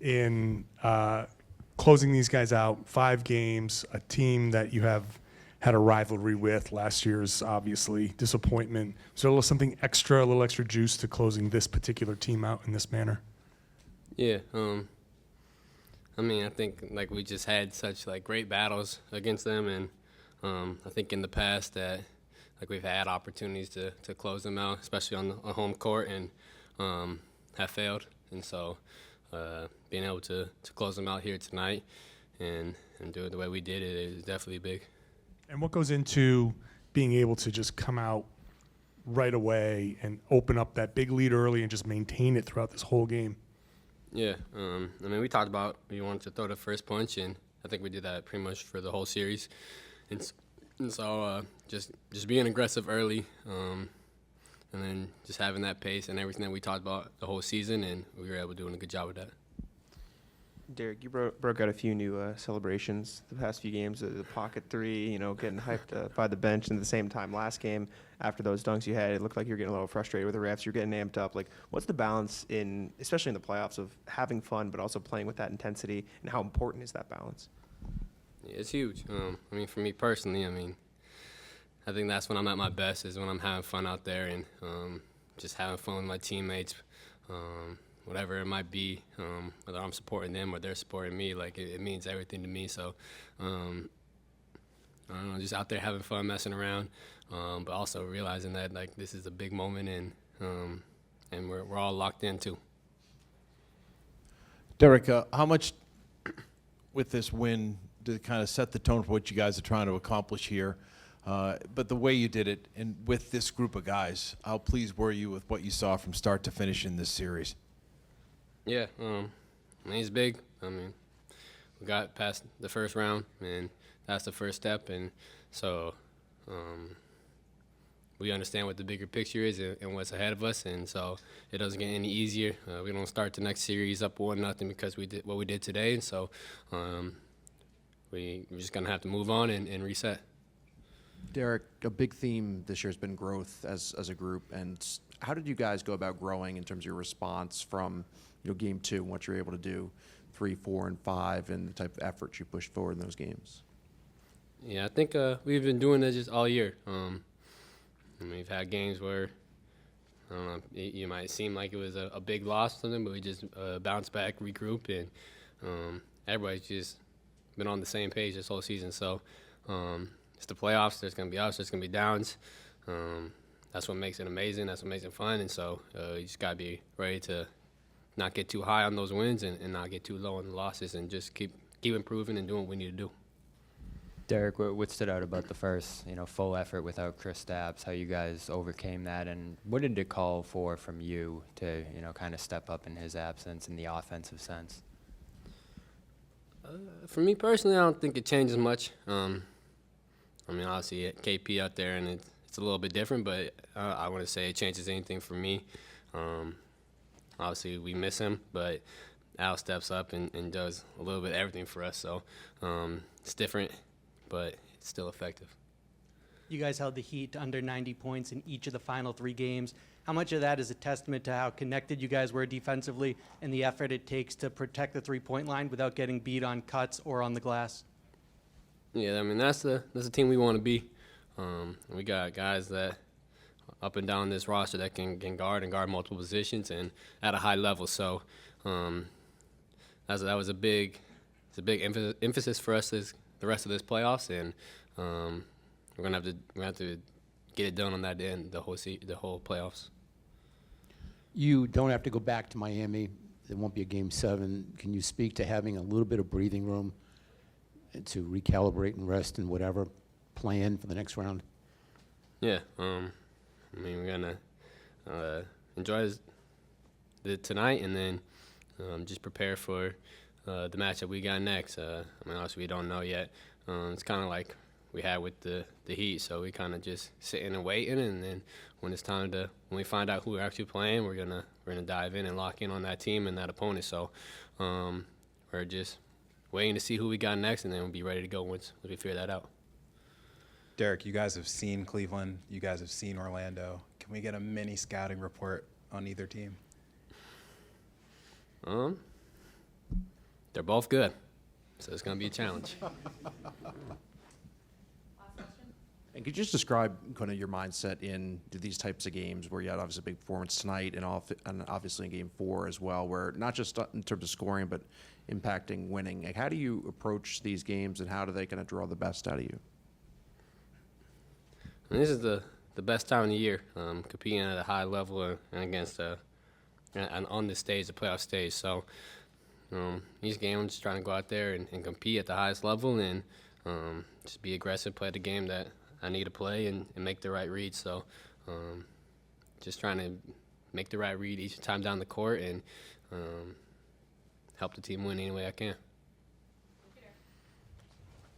in closing these guys out, 5 games, a team that you have had a rivalry with. Last year's obviously disappointment. Was there a little extra juice to closing this particular team out in this manner? Yeah. I mean, I think like we just had such like great battles against them, and I think in the past that like we've had opportunities to close them out, especially on home court, and have failed. And so being able to close them out here tonight and do it the way we did it is definitely big. And what goes into being able to just come out right away and open up that big lead early and just maintain it throughout this whole game? Yeah, I mean, we talked about we wanted to throw the first punch, and I think we did that pretty much for the whole series. And so just being aggressive early, and then just having that pace and everything that we talked about the whole season, and we were able to do a good job with that. Derrick, you broke out a few new celebrations the past few games, the pocket three, getting hyped by the bench, and at the same time last game, after those dunks you had, it looked like you were getting a little frustrated with the refs. You're getting amped up. Like, what's the balance especially in the playoffs, of having fun but also playing with that intensity, and how important is that balance? Yeah, it's huge. I mean, for me personally, I think that's when I'm at my best, is when I'm having fun out there and just having fun with my teammates. Whatever it might be, whether I'm supporting them or they're supporting me, like it means everything to me. So, I don't know, just out there having fun, messing around, but also realizing that like this is a big moment, and we're all locked in too. Derrick, how much with this win did it kind of set the tone for what you guys are trying to accomplish here? But the way you did it, and with this group of guys, how pleased were you with what you saw from start to finish in this series? Yeah, I mean, it's big. I mean, we got past the first round, and that's the first step. And so we understand what the bigger picture is and what's ahead of us. And so it doesn't get any easier. We don't start the next series up 1-0 because we did what we did today. And so we're just going to have to move on and reset. Derrick, a big theme this year has been growth as a group. And how did you guys go about growing in terms of your response from game 2, what you're able to do 3, 4, and 5, and the type of efforts you pushed forward in those games? Yeah, I think we've been doing this just all year. We've had games where, I don't know, you might seem like it was a big loss or something, but we just bounced back, regroup, and everybody's just been on the same page this whole season. So it's the playoffs. There's going to be ups. There's going to be downs. That's what makes it amazing. That's what makes it fun. And so you just got to be ready to not get too high on those wins and not get too low on the losses, and just keep improving and doing what we need to do. Derrick, what stood out about the first, full effort without Chris Stapps, how you guys overcame that, and what did it call for from you to, kind of step up in his absence in the offensive sense? For me personally, I don't think it changes much. I mean, obviously, KP out there, and it's a little bit different, but I wouldn't say it changes anything for me. Obviously, we miss him, but Al steps up and does a little bit of everything for us. So it's different, but it's still effective. You guys held the Heat to under 90 points in each of the final 3 games. How much of that is a testament to how connected you guys were defensively and the effort it takes to protect the three-point line without getting beat on cuts or on the glass? Yeah, I mean, that's the team we want to be. We got guys that up and down this roster that can guard multiple positions and at a high level. So that was a big emphasis for us the rest of this playoffs, and we're gonna have to get it done on that end the whole playoffs. You don't have to go back to Miami. There won't be a Game 7. Can you speak to having a little bit of breathing room to recalibrate and rest and whatever plan for the next round? Yeah, I mean, we're gonna enjoy tonight, and then just prepare for the match that we got next. I mean, obviously we don't know yet. It's kind of like we had with the Heat, so we kind of just sitting and waiting, and then when it's time when we find out who we're actually playing, we're gonna dive in and lock in on that team and that opponent. So we're just waiting to see who we got next, and then we'll be ready to go once we figure that out. Derrick, you guys have seen Cleveland. You guys have seen Orlando. Can we get a mini scouting report on either team? they're both good, so it's going to be a challenge. And could you just describe kind of your mindset in these types of games where you had obviously a big performance tonight and obviously in Game 4 as well, where not just in terms of scoring but impacting winning? Like, how do you approach these games and how do they kind of draw the best out of you? And this is the best time of the year, competing at a high level and against and on the stage, the playoff stage. So these games, I'm just trying to go out there and compete at the highest level and just be aggressive, play the game that I need to play and make the right read. So just trying to make the right read each time down the court and help the team win any way I can.